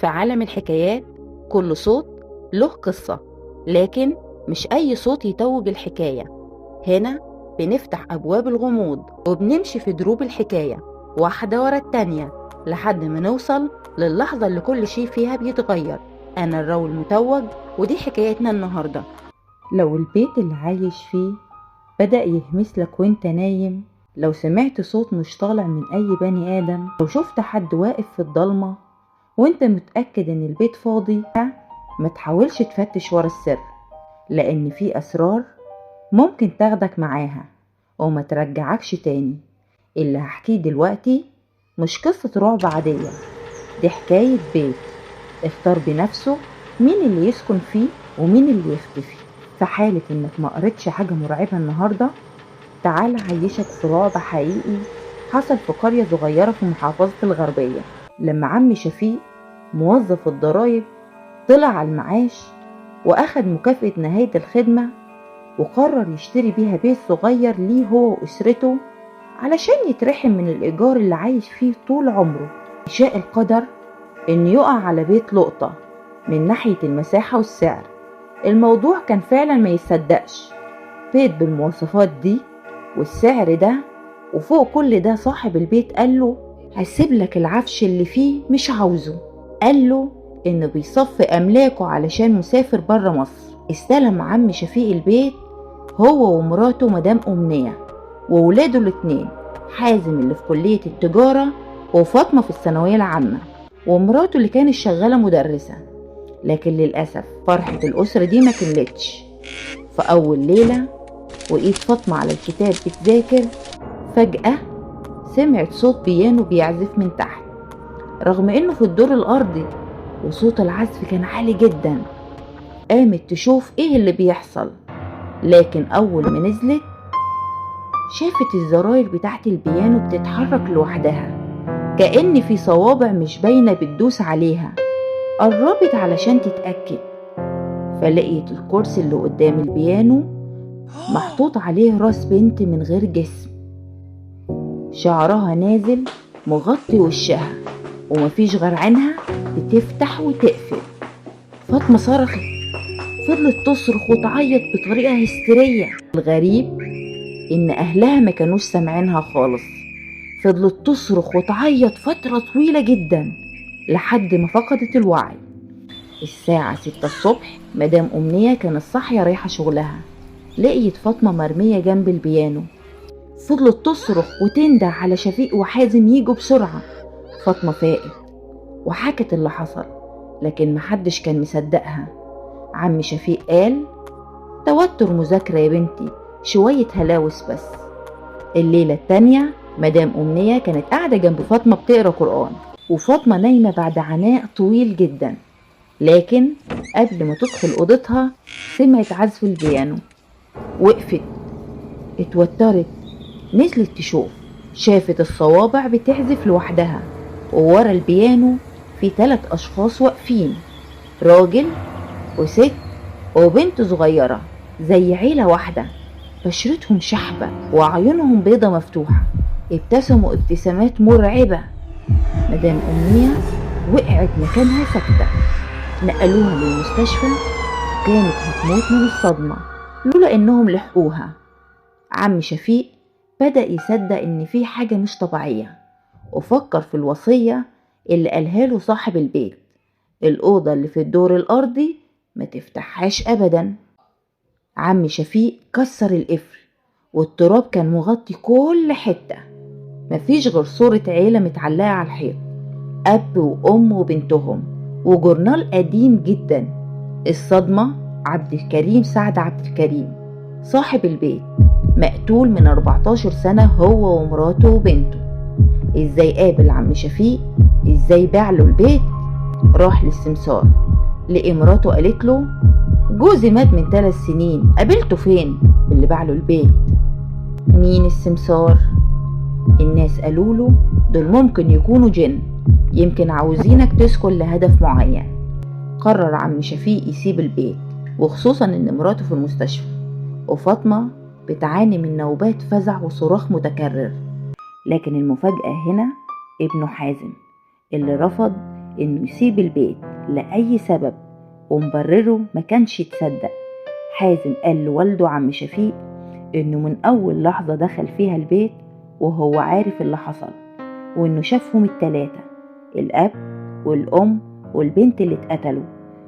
في عالم الحكايات كل صوت له قصة، لكن مش أي صوت يتوج الحكاية. هنا بنفتح أبواب الغموض وبنمشي في دروب الحكاية واحدة ورا التانية لحد ما نوصل للحظة اللي كل شيء فيها بيتغير. أنا الراوي المتوج ودي حكايتنا النهاردة. لو البيت اللي عايش فيه بدأ يهمس لك وانت نايم، لو سمعت صوت مش طالع من أي بني آدم، لو شفت حد واقف في الضلمة وانت متأكد ان البيت فاضي، ما تحاولش تفتش ورا السر، لأن في أسرار ممكن تاخدك معاها وما ترجعكش تاني. اللي هحكيه دلوقتي مش قصة رعب عادية، دي حكاية بيت اختار بنفسه مين اللي يسكن فيه ومين اللي يختفي. في حالة انك ما قريتش حاجة مرعبة النهاردة، تعال عيشك في رعب حقيقي حصل في قرية صغيرة في محافظة الغربية. لما عم شفيق موظف الضرايب طلع على المعاش واخد مكافأة نهاية الخدمة، وقرر يشتري بيها بيت صغير ليه هو وأسرته علشان يترحم من الإيجار اللي عايش فيه طول عمره. شاء القدر إن يقع على بيت لقطة من ناحية المساحة والسعر. الموضوع كان فعلا ما يصدقش، بيت بالمواصفات دي والسعر ده، وفوق كل ده صاحب البيت قاله هسيب لك العفش اللي فيه مش عاوزه. قاله إنه بيصفي أملاكه علشان مسافر برا مصر. استلم عم شفيق البيت هو ومراته مدام أمنية وولاده الاتنين، حازم اللي في كلية التجارة وفاطمة في الثانوية العامة، ومراته اللي كانت شغالة مدرسة. لكن للأسف فرحة الأسرة دي ما كملتش. في أول ليلة وإيد فاطمة على الكتاب بتذاكر، فجأة سمعت صوت بيانو بيعزف من تحت، رغم إنه في الدور الأرضي وصوت العزف كان عالي جدا. قامت تشوف إيه اللي بيحصل، لكن أول ما نزلت شافت الزراير بتاعت البيانو بتتحرك لوحدها، كأن في صوابع مش باينة بتدوس عليها. قربت علشان تتأكد، فلقيت الكرسي اللي قدام البيانو محطوط عليه راس بنت من غير جسم، شعرها نازل مغطي وشها ومفيش غير عينها بتفتح وتقفل. فاطمة صرخت، فضلت تصرخ وتعيط بطريقة هستيرية. الغريب إن أهلها ما كانوش سامعينها خالص. فضلت تصرخ وتعيط فترة طويلة جدا لحد ما فقدت الوعي. الساعة 6 الصبح مدام أمنية كانت صاحية رايحة شغلها، لقيت فاطمة مرمية جنب البيانو. فضلت تصرخ وتنده على شفيق وحازم يجوا بسرعة. فاطمة فاقت وحكت اللي حصل، لكن محدش كان مصدقها. عم شفيق قال توتر مذاكرة يا بنتي، شوية هلاوس بس. الليلة التانية مدام أمنية كانت قاعدة جنب فاطمة بتقرأ قرآن، وفاطمة نايمة بعد عناء طويل جدا. لكن قبل ما تدخل أوضتها سمعت عزف البيانو، وقفت اتوترت، نزلت تشوف، شافت الصوابع بتعزف لوحدها، وورا البيانو في 3 أشخاص واقفين، راجل وست وبنت صغيرة زي عيلة واحدة، بشرتهم شحبة وعيونهم بيضة مفتوحة، ابتسموا ابتسامات مرعبة. مدام أمنية وقعت مكانها ساكتة. نقلوها للمستشفى، كانت هتموت من الصدمة لولا إنهم لحقوها. عم شفيق بدأ يصدق إن في حاجة مش طبيعية، وفكر في الوصية اللي قالها له صاحب البيت، الأوضة اللي في الدور الأرضي ما تفتحهاش أبدا. عم شفيق كسر القفل والتراب كان مغطي كل حتة، مفيش غير صورة عيلة متعلقة على الحيط، أب وأم وبنتهم، وجورنال قديم جدا. الصدمة عبد الكريم سعد عبد الكريم صاحب البيت مقتول من 14 سنة هو ومراته وبنته. ازاي قابل عم شفيق؟ ازاي باع له البيت؟ راح للسمسار، لقي مراته قالت له جوزي مات من 3 سنين، قابلته فين؟ اللي باع له البيت. مين السمسار؟ الناس قالوا له دول ممكن يكونوا جن، يمكن عاوزينك تسكن لهدف معين. قرر عم شفيق يسيب البيت، وخصوصا ان مراته في المستشفى وفاطمة بتعاني من نوبات فزع وصراخ متكرر. لكن المفاجأة هنا ابنه حازم اللي رفض إنه يسيب البيت لأي سبب ومبرره ما كانش يتصدق. حازم قال لوالده عم شفيق إنه من أول لحظة دخل فيها البيت وهو عارف اللي حصل، وإنه شافهم التلاتة، الأب والأم والبنت اللي اتقتلوا،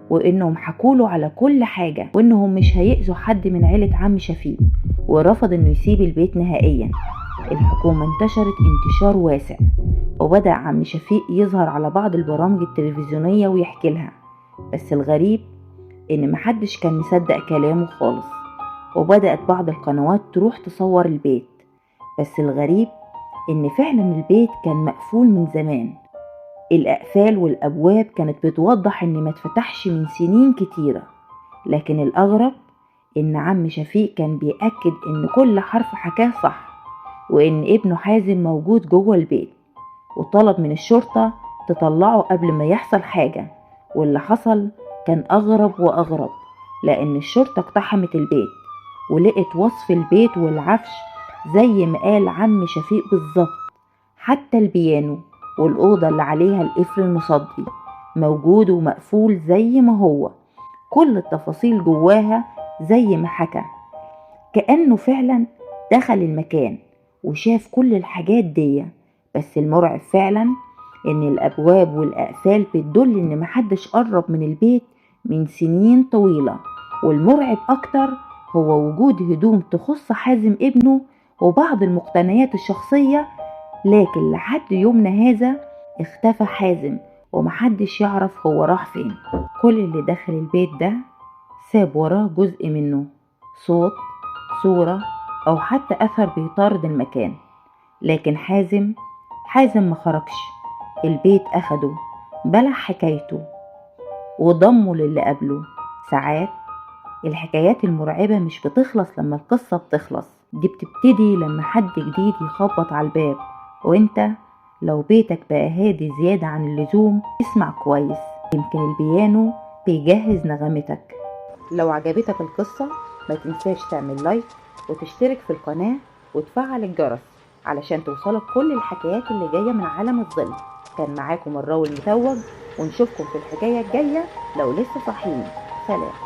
وإنهم حكوله على كل حاجة، وإنهم مش هيأذوا حد من عيلة عم شفيق، ورفض إنه يسيب البيت نهائيا. الحكومة انتشرت انتشار واسع، وبدأ عم شفيق يظهر على بعض البرامج التلفزيونية ويحكي لها، بس الغريب إن محدش كان مصدق كلامه خالص. وبدأت بعض القنوات تروح تصور البيت، بس الغريب إن فعلا البيت كان مقفول من زمان. الأقفال والأبواب كانت بتوضح إن ما اتفتحش من سنين كتيرة، لكن الأغرب إن عم شفيق كان بيأكد إن كل حرف حكاه صح، وإن ابنه حازم موجود جوه البيت، وطلب من الشرطة تطلعه قبل ما يحصل حاجة. واللي حصل كان أغرب وأغرب، لأن الشرطة اقتحمت البيت ولقت وصف البيت والعفش زي ما قال عم شفيق بالظبط، حتى البيانو والأوضة اللي عليها القفل المصدي موجود ومقفول زي ما هو، كل التفاصيل جواها زي ما حكى، كأنه فعلا دخل المكان وشاف كل الحاجات دي. بس المرعب فعلا إن الأبواب والأقفال بتدل إن محدش قرب من البيت من سنين طويلة، والمرعب أكتر هو وجود هدوم تخص حازم ابنه وبعض المقتنيات الشخصية. لكن لحد يومنا هذا اختفى حازم ومحدش يعرف هو راح فين. كل اللي دخل البيت ده ساب وراه جزء منه، صوت، صورة، أو حتى أثر بيطارد المكان. لكن حازم ما خرجش، البيت أخده، بلع حكايته وضمه للي قبله. ساعات الحكايات المرعبة مش بتخلص لما القصة بتخلص، دي بتبتدي لما حد جديد يخبط على الباب. وانت لو بيتك بقى هادي زيادة عن اللزوم اسمع كويس، يمكن البيانو بيجهز نغمتك. لو عجبتك القصة ما تنساش تعمل لايك وتشترك في القناة وتفعل الجرس علشان توصلك كل الحكايات اللي جاية من عالم الظل. كان معاكم الراوي المتوج، ونشوفكم في الحكاية الجاية لو لسه صاحيين. سلام.